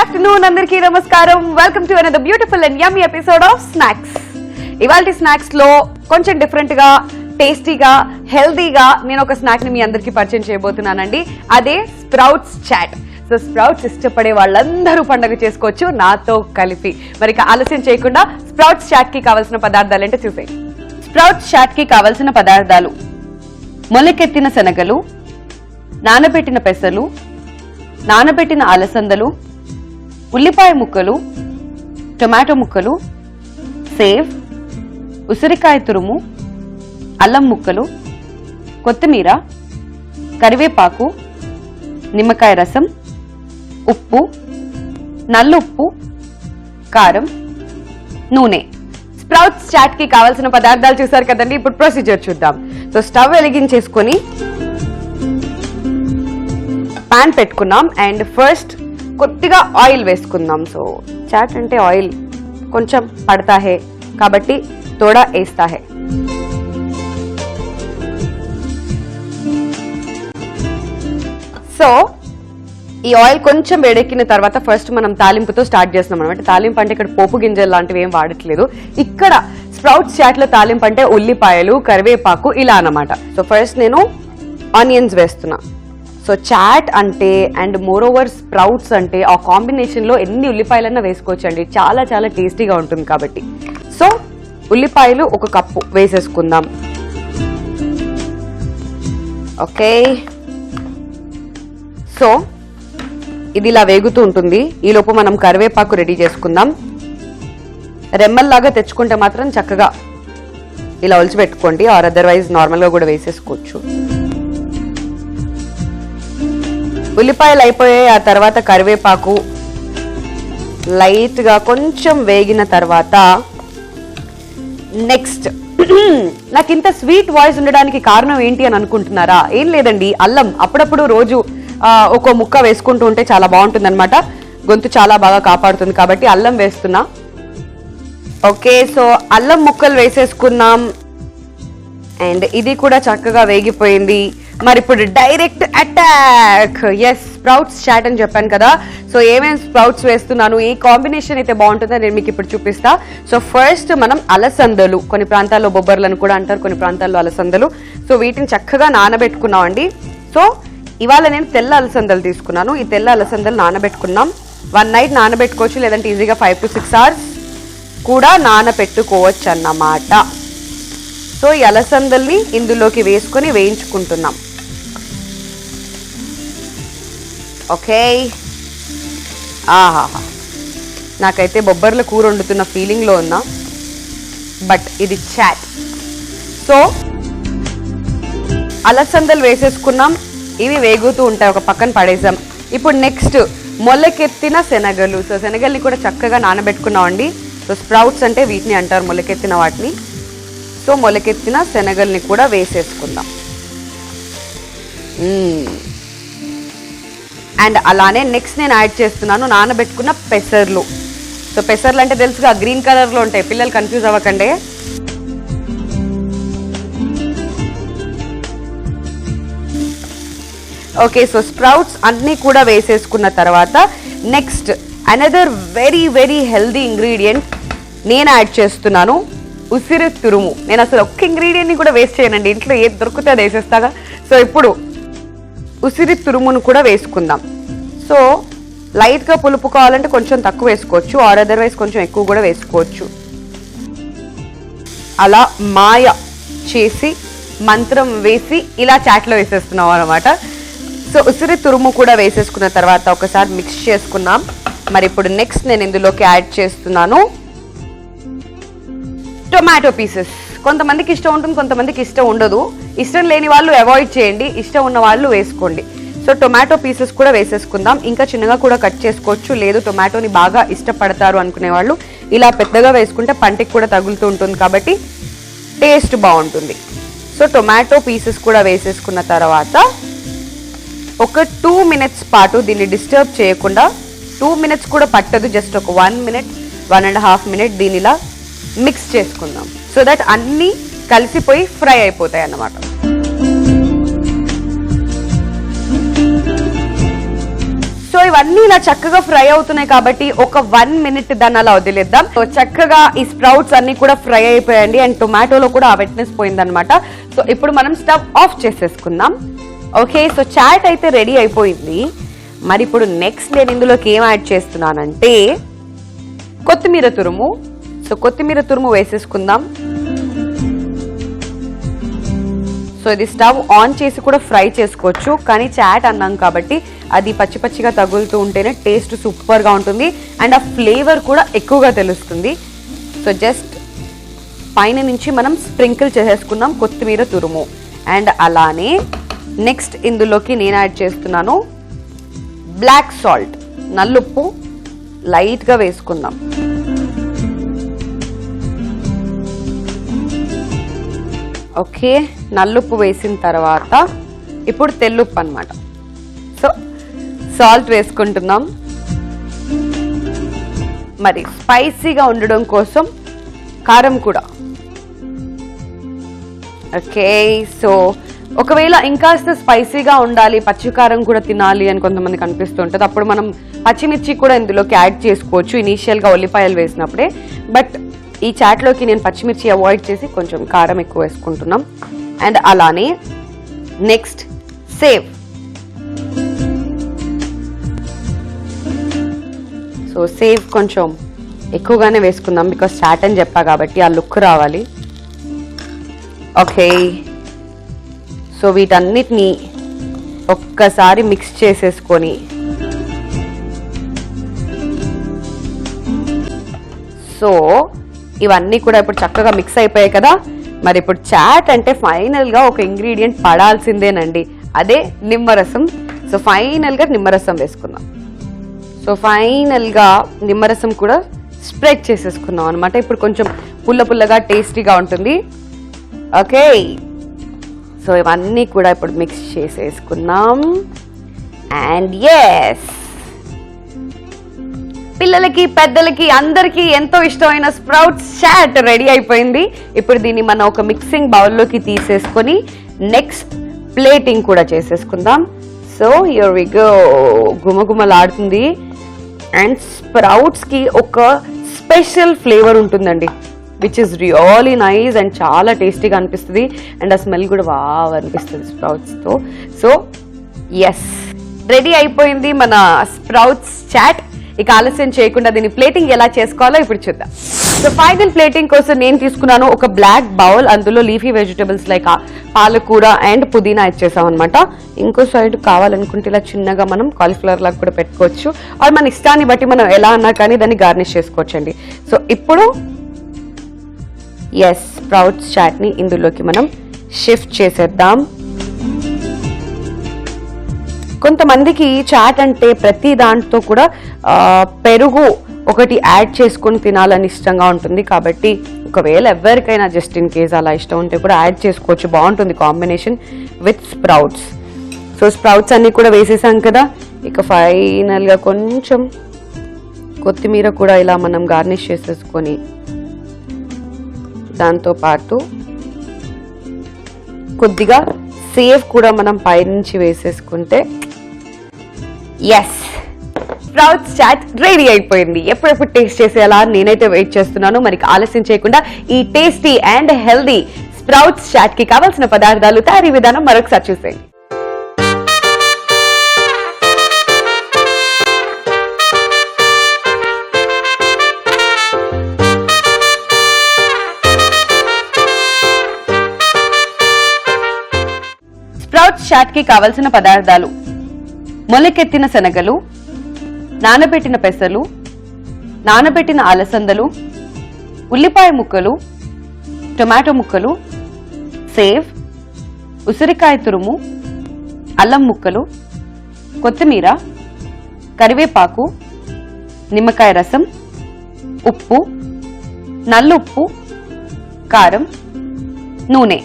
afternoon, andarki namaskaram. Welcome to another beautiful and yummy episode of Snacks. ఇవాల్టి snacks లో కొంచెం different గా టేస్టీగా హెల్దీగా నేను ఒక స్నాక్ ని మీ అందరికి పరిచయం చేయబోతున్నానండి. అదే స్ప్రౌట్స్ చాట్. సో స్ప్రౌట్స్ ఇష్టపడే వాళ్ళందరూ పండుగ చేసుకోవచ్చు నాతో కలిపి. మరి ఆలస్యం చేయకుండా స్ప్రౌట్స్ చాట్ కి కావాల్సిన పదార్థాలు ఏంటో చూసే. స్ప్రౌట్స్ చాట్ కి కావాల్సిన పదార్థాలు: మొలకెత్తిన శనగలు, నానబెట్టిన పెసలు, నానబెట్టిన అలసందలు, ఉల్లిపాయ ముక్కలు, టొమాటో ముక్కలు, సేవ్, ఉసిరికాయ తురుము, అల్లం ముక్కలు, కొత్తిమీర, కరివేపాకు, నిమ్మకాయ రసం, ఉప్పు, నల్లుప్పు, కారం, నూనె. స్ప్రౌట్స్ చాట్ కి కావాల్సిన పదార్థాలు చూసారు కదండి. ఇప్పుడు ప్రొసీజర్ చూద్దాం. సో స్టవ్ వెలిగించేసుకొని పాన్ పెట్టుకున్నాం అండ్ ఫస్ట్ కొద్దిగా ఆయిల్ వేసుకుందాం. సో చాట్ అంటే ఆయిల్ కొంచెం పడతా హే కాబట్టి తోడా వేస్తా హే. సో ఈ ఆయిల్ కొంచెం వేడెక్కిన తర్వాత ఫస్ట్ మనం తాలింపుతో స్టార్ట్ చేస్తున్నాం అనమాట. తాలింపు అంటే ఇక్కడ పోపు గింజలు లాంటివి ఏం వాడట్లేదు. ఇక్కడ స్ప్రౌట్స్ చాట్ లో తాలింపు అంటే ఉల్లిపాయలు, కరివేపాకు ఇలా అన్నమాట. సో ఫస్ట్ నేను ఆనియన్స్ వేస్తున్నా. సో చాట్ అంటే అండ్ మోర్ ఓవర్ స్ప్రౌట్స్ అంటే ఆ కాంబినేషన్ లో ఎన్ని ఉల్లిపాయలన్నా వేసుకోవచ్చు అండి. చాలా చాలా టేస్టీగా ఉంటుంది కాబట్టి. సో ఉల్లిపాయలు 1 కప్పు వేసేసుకుందాం. ఓకే, సో ఇది ఇలా వేగుతూ ఉంటుంది. ఈలోపు మనం కరివేపాకు రెడీ చేసుకుందాం. రెమ్మల్లాగా తెచ్చుకుంటే మాత్రం చక్కగా ఇలా ఒలిచిపెట్టుకోండి, ఆర్ అదర్వైజ్ నార్మల్ గా కూడా వేసేసుకోవచ్చు. ఉల్లిపాయలు అయిపోయాయి. ఆ తర్వాత కరివేపాకు లైట్ గా కొంచెం వేగిన తర్వాత నెక్స్ట్ నాకు ఇంత స్వీట్ వాయిస్ ఉండడానికి కారణం ఏంటి అని అనుకుంటున్నారా? ఏం లేదండి, అల్లం అప్పుడప్పుడు రోజు ఒక ముక్క వేసుకుంటూ ఉంటే చాలా బాగుంటుంది అనమాట. గొంతు చాలా బాగా కాపాడుతుంది కాబట్టి అల్లం వేస్తున్నా. ఓకే, సో అల్లం ముక్కలు వేసేసుకున్నాం అండ్ ఇది కూడా చక్కగా వేగిపోయింది. మరి ఇప్పుడు direct attack. Yes, sprouts chaat అని చెప్పాను కదా. సో ఏమేమి స్ప్రౌట్స్ వేస్తున్నాను, ఏ కాంబినేషన్ అయితే బాగుంటుందో నేను మీకు ఇప్పుడు చూపిస్తా. సో ఫస్ట్ మనం అలసందలు, కొన్ని ప్రాంతాల్లో బొబ్బర్లను కూడా అంటారు, కొన్ని ప్రాంతాల్లో అలసందలు. సో వీటిని చక్కగా నానబెట్టుకున్నాం అండి. సో ఇవాళ నేను తెల్ల అలసందలు తీసుకున్నాను. ఈ తెల్ల అలసందలు నానబెట్టుకున్నాం. 1 నైట్ నానబెట్టుకోవచ్చు, లేదంటే ఈజీగా 5 to 6 hours కూడా నానబెట్టుకోవచ్చు అన్నమాట. సో ఈ అలసందల్ని ఇందులోకి వేసుకొని వేయించుకుంటున్నాం. ఓకే, ఆహాహా, నాకైతే బొబ్బర్ల కూర వండుతున్న ఫీలింగ్లో ఉన్నా. బట్ ఇది చాట్. సో అలసందలు వేసేసుకున్నాం, ఇవి వేగుతూ ఉంటాయి, ఒక పక్కన పడేసాం. ఇప్పుడు నెక్స్ట్ మొలకెత్తిన శనగలు. సో శనగల్ని కూడా చక్కగా నానబెట్టుకున్నాం అండి. సో స్ప్రౌట్స్ అంటే వీటిని అంటారు, మొలకెత్తిన వాటిని. సో మొలకెత్తిన శనగల్ని కూడా వేసేసుకుందాం. అండ్ అలానే నెక్స్ట్ నేను యాడ్ చేస్తున్నాను నానబెట్టుకున్న పెసర్లు. సో పెసర్లు అంటే తెలుసుగా, గ్రీన్ కలర్ లో ఉంటాయి, పిల్లలు కన్ఫ్యూజ్ అవ్వకండి. ఓకే, సో స్ప్రౌట్స్ అన్ని కూడా వేసేసుకున్న తర్వాత next another very very healthy ingredient నేను యాడ్ చేస్తున్నాను, ఉసిరి తురుము. నేను అసలు ఒక్క ఇంగ్రీడియంట్ని కూడా వేస్ట్ చేయనండి, ఇంట్లో ఏది దొరికితే అది వేసేస్తాగా. సో ఇప్పుడు ఉసిరి తురుమును కూడా వేసుకుందాం. సో లైట్గా పులుపు కావాలంటే కొంచెం తక్కువ వేసుకోవచ్చు, ఆర్ అదర్వైజ్ కొంచెం ఎక్కువ కూడా వేసుకోవచ్చు. అలా మాయ చేసి మంత్రం వేసి ఇలా చాట్లో వేసేస్తున్నాం అనమాట. సో ఉసిరి తురుము కూడా వేసేసుకున్న తర్వాత ఒకసారి మిక్స్ చేసుకున్నాం. మరి ఇప్పుడు నెక్స్ట్ నేను ఇందులోకి యాడ్ చేస్తున్నాను టొమాటో పీసెస్. కొంతమందికి ఇష్టం ఉంటుంది, కొంతమందికి ఇష్టం ఉండదు. ఇష్టం లేని వాళ్ళు అవాయిడ్ చేయండి, ఇష్టం ఉన్న వాళ్ళు వేసుకోండి. సో టొమాటో పీసెస్ కూడా వేసేసుకుందాం. ఇంకా చిన్నగా కూడా కట్ చేసుకోవచ్చు, లేదు టొమాటోని బాగా ఇష్టపడతారు అనుకునే వాళ్ళు ఇలా పెద్దగా వేసుకుంటే పంటికి కూడా తగులుతూ ఉంటుంది కాబట్టి టేస్ట్ బాగుంటుంది. సో టొమాటో పీసెస్ కూడా వేసేసుకున్న తర్వాత ఒక 2 minutes పాటు దీన్ని డిస్టర్బ్ చేయకుండా, 2 minutes కూడా పట్టదు, జస్ట్ ఒక 1 minute 1.5 minutes దీని ఇలా మిక్స్ చేసుకుందాం. సో దట్ అన్నీ కలిసిపోయి ఫ్రై అయిపోతాయి అన్నమాట. సో ఇవన్నీ ఇలా చక్కగా ఫ్రై అవుతున్నాయి కాబట్టి ఒక 1 minute దాన్ని అలా వదిలేద్దాం. సో చక్కగా ఈ స్ప్రౌట్స్ అన్ని కూడా ఫ్రై అయిపోయాయండి అండ్ టొమాటోలో కూడా ఆ వెట్నెస్ పోయిందనమాట. సో ఇప్పుడు మనం స్టవ్ ఆఫ్ చేసేసుకుందాం. ఓకే, సో చాట్ అయితే రెడీ అయిపోయింది. మరి ఇప్పుడు నెక్స్ట్ నేను ఇందులోకి ఏం యాడ్ చేస్తున్నానంటే కొత్తిమీర తురుము. సో కొత్తిమీర తురుము వేసేసుకుందాం. సో ఇది స్టవ్ ఆన్ చేసి కూడా ఫ్రై చేసుకోవచ్చు, కానీ చాట్ అన్నాం కాబట్టి అది పచ్చి పచ్చిగా తగులుతూ ఉంటేనే టేస్ట్ సూపర్గా ఉంటుంది అండ్ ఆ ఫ్లేవర్ కూడా ఎక్కువగా తెలుస్తుంది. సో జస్ట్ పైన నుంచి మనం స్ప్రింకిల్ చేసేసుకుందాం కొత్తిమీర తురుము. అండ్ అలానే నెక్స్ట్ ఇందులోకి నేను యాడ్ చేస్తున్నాను బ్లాక్ సాల్ట్, నల్లుప్పు లైట్గా వేసుకుందాం. ఓకే, నల్లుప్పు వేసిన తర్వాత ఇప్పుడు తెల్లుప్పు అన్నమాట. సో సాల్ట్ వేసుకుంటున్నాం. మరి స్పైసీగా ఉండడం కోసం కారం కూడా. ఓకే, సో ఒకవేళ ఇంకాస్త స్పైసీగా ఉండాలి, పచ్చికారం కూడా తినాలి అని కొంతమందికి అనిపిస్తుంటుంది, అప్పుడు మనం పచ్చిమిర్చి కూడా ఇందులోకి యాడ్ చేసుకోవచ్చు ఇనీషియల్గా ఉల్లిపాయలు వేసినప్పుడే. బట్ ఈ చాట్లోకి నేను పచ్చిమిర్చి అవాయిడ్ చేసి కొంచెం కారం ఎక్కువ వేసుకుంటున్నాం. అండ్ అలానే నెక్స్ట్ సేవ్. సో సేవ్ కొంచెం ఎక్కువగానే వేసుకుందాం బికాస్ చాట్ అని చెప్పా కాబట్టి ఆ లుక్ రావాలి. ఓకే, సో వీటన్నిటిని ఒక్కసారి మిక్స్ చేసేసుకొని సో ఇవన్నీ కూడా ఇప్పుడు చక్కగా మిక్స్ అయిపోయాయి కదా. మరి ఇప్పుడు చాట్ అంటే ఫైనల్గా ఒక ఇంగ్రీడియంట్ పడాల్సిందేనండి, అదే నిమ్మరసం. సో ఫైనల్గా నిమ్మరసం వేసుకుందాం. సో ఫైనల్గా నిమ్మరసం కూడా స్ప్రెడ్ చేసేసుకున్నాం అనమాట. ఇప్పుడు కొంచెం పుల్ల పుల్లగా టేస్టీగా ఉంటుంది. ఓకే, సో ఇవన్నీ కూడా ఇప్పుడు మిక్స్ చేసేసుకున్నాం. అండ్ ఎస్, పిల్లలకి పెద్దలకి అందరికీ ఎంతో ఇష్టమైన స్ప్రౌట్స్ చాట్ రెడీ అయిపోయింది. ఇప్పుడు దీన్ని మనం ఒక మిక్సింగ్ బౌల్లోకి తీసేసుకొని నెక్స్ట్ ప్లేటింగ్ కూడా చేసేసుకుందాం. So here we go. గుమగుమలాడుతుంది అండ్ స్ప్రౌట్స్కి ఒక స్పెషల్ ఫ్లేవర్ ఉంటుందండి which is really nice and చాలా టేస్టీగా అనిపిస్తుంది అండ్ ఆ స్మెల్ కూడా బాగా అనిపిస్తుంది స్ప్రౌట్స్తో. సో ఎస్, రెడీ అయిపోయింది మన స్ప్రౌట్స్ చాట్. ఇక ఆలస్యం చేయకుండా దీన్ని ప్లేటింగ్ ఎలా చేసుకోవాలో ఇప్పుడు చూద్దాం. సో ఫైనల్ ప్లేటింగ్ కోసం నేను తీసుకున్నాను ఒక బ్లాక్ బౌల్. అందులో లీఫీ వెజిటబుల్స్ లైక్ పాలకూర అండ్ పుదీనా ఇచ్చేసాం అనమాట. ఇంకో సైడ్ కావాలనుకుంటే ఇలా చిన్నగా మనం కాలీఫ్లవర్ లాగా కూడా పెట్టుకోవచ్చు, అది మన ఇష్టాన్ని బట్టి మనం ఎలా అన్నా కానీ దాన్ని గార్నిష్ చేసుకోవచ్చండి. సో ఇప్పుడు ఎస్, స్ప్రౌట్స్ చాట్ని ఇందులోకి మనం షిఫ్ట్ చేసేద్దాం. కొంతమందికి చాట్ అంటే ప్రతి దాంట్లో కూడా పెరుగు ఒకటి యాడ్ చేసుకొని తినాలని ఇష్టంగా ఉంటుంది. కాబట్టి ఒకవేళ ఎవరికైనా జస్ట్ ఇన్ కేస్ అలా ఇష్టం ఉంటే కూడా యాడ్ చేసుకోవచ్చు, బాగుంటుంది combination with sprouts. So sprouts అన్ని కూడా వేసేసాం కదా. ఇక ఫైనల్గా కొంచెం కొత్తిమీర కూడా ఇలా మనం గార్నిష్ చేసేసుకొని దాంతోపాటు కొద్దిగా సేవ్ కూడా మనం పైనుంచి వేసేసుకుంటే ఎస్, స్ప్రౌట్స్ చాట్ రెడీ అయిపోయింది. ఎప్పుడెప్పుడు టేస్ట్ చేసేలా నేనైతే వెయిట్ చేస్తున్నాను. మరి ఆలస్యం చేయకుండా ఈ tasty and healthy sprouts chaat కి కావాల్సిన పదార్థాలు, తయారీ విధానం మరొకసారి చూసేయండి. స్ప్రౌట్స్ చాట్ కి కావలసిన పదార్థాలు: మొలకెత్తిన శనగలు, నానబెట్టిన పెసలు, నానబెట్టిన అలసందలు, ఉల్లిపాయ ముక్కలు, టొమాటో ముక్కలు, సేవ్, ఉసిరికాయ తురుము, అల్లం ముక్కలు, కొత్తిమీర, కరివేపాకు, నిమ్మకాయ రసం, ఉప్పు, నల్లుప్పు, కారం, నూనె.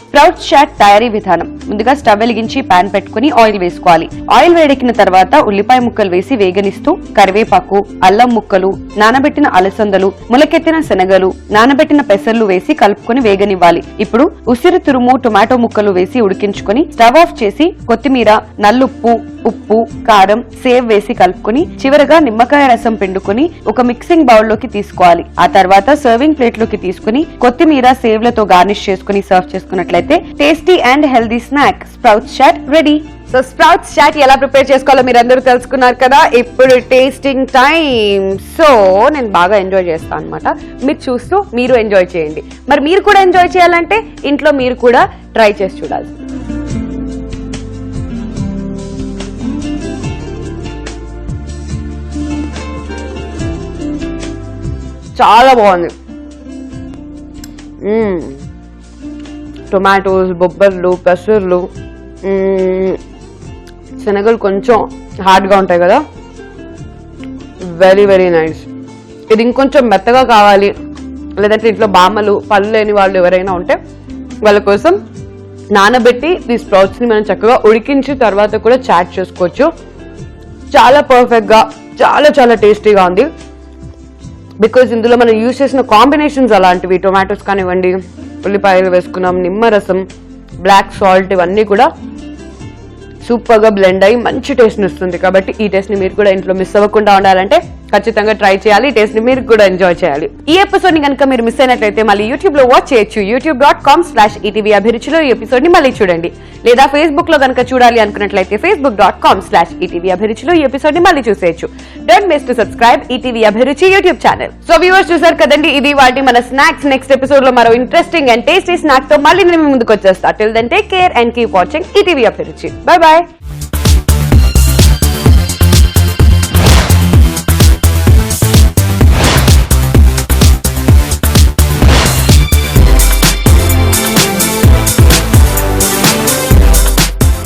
స్ప్రౌట్స్ చాట్ తయారీ విధానం: ముందుగా స్టవ్ వెలిగించి పాన్ పెట్టుకుని ఆయిల్ వేసుకోవాలి. ఆయిల్ వేడెక్కిన తర్వాత ఉల్లిపాయ ముక్కలు వేసి వేగనిస్తూ కరివేపాకు, అల్లం ముక్కలు, నానబెట్టిన అలసందలు, ములకెత్తిన శనగలు, నానబెట్టిన పెసర్లు వేసి కలుపుకొని వేగనివ్వాలి. ఇప్పుడు ఉసిరి తురుము, టొమాటో ముక్కలు వేసి ఉడికించుకొని స్టవ్ ఆఫ్ చేసి కొత్తిమీర, నల్లుప్పు, ఉప్పు, కారం, సేవ్ వేసి కలుపుకొని చివరగా నిమ్మకాయ రసం పిండుకొని ఒక మిక్సింగ్ బౌల్ లోకి తీసుకోవాలి. ఆ తర్వాత సర్వింగ్ ప్లేట్ లోకి తీసుకుని కొత్తిమీర, సేవ్లతో గార్నిష్ చేసుకుని సర్వ్ చేసుకున్నట్లయితే tasty and healthy snack sprouts chaat ready. So sprouts chaat ఎలా ప్రిపేర్ చేసుకోవాలో మీరు అందరూ తెలుసుకున్నారు కదా. ఇప్పుడు టేస్టింగ్ టైం. సో నేను బాగా ఎంజాయ్ చేస్తాను అనమాట. మీరు చూస్తూ మీరు ఎంజాయ్ చేయండి. మరి మీరు కూడా ఎంజాయ్ చేయాలంటే ఇంట్లో మీరు కూడా ట్రై చేసి చూడాలి. చాలా బాగుంది. టొమాటోస్, బొబ్బర్లు, పెసర్లు, శనగలు కొంచెం హార్డ్గా ఉంటాయి కదా. Very very nice. ఇది ఇంకొంచెం మెత్తగా కావాలి, లేదంటే ఇంట్లో బామ్మలు, పళ్ళు లేని వాళ్ళు ఎవరైనా ఉంటే వాళ్ళ కోసం నానబెట్టి ఈ స్ప్రౌట్స్ని మనం చక్కగా ఉడికించి తర్వాత కూడా చాట్ చేసుకోవచ్చు. చాలా పర్ఫెక్ట్గా, చాలా చాలా టేస్టీగా ఉంది. బికాజ్ ఇందులో మనం యూజ్ చేసిన కాంబినేషన్స్ అలాంటివి. టొమాటోస్ కానివ్వండి, ఉల్లిపాయలు వేసుకున్నాం, నిమ్మరసం, బ్లాక్ సాల్ట్, ఇవన్నీ కూడా సూపర్గా బ్లెండ్ అయ్యి మంచి టేస్ట్ని ఇస్తుంది. కాబట్టి ఈ టేస్ట్ని మీరు కూడా ఇంట్లో మిస్ అవ్వకుండా ఉండాలంటే ఖచ్చితంగా ట్రై చేయాలి. ఈ టేస్ట్ని మీరు కూడా ఎంజాయ్ చేయాలి. ఈ ఎపిసోడ్ని కనుక మీరు మిస్ అయినట్లయితే మళ్ళీ యూట్యూబ్లో వాచ్ చేయొచ్చు. youtube.com/ETV అభిరుచిలో ఈ ఎపిసోడ్ని మళ్ళీ చూడండి. లేదా ఫేస్బుక్లో కనుక చూడాలి అనుకున్నట్లయితే facebook.com/ETV అభిరుచిలో ఈ ఎపిసోడ్ని మళ్ళీ చూసేయచ్చు. Don't miss to subscribe ETV Abhiruchi YouTube channel. So viewers చూసారు కదండి, ఇది వాటి మన స్నాక్స్. నెక్స్ట్ ఎపిసోడ్ లో మరో ఇంట్రెస్టింగ్ అండ్ టేస్టీ స్నాక్ తో మళ్ళీ నేను ముందుకు వచ్చేస్తా. Till then take care and keep watching ETV Abhiruchi. Bye by.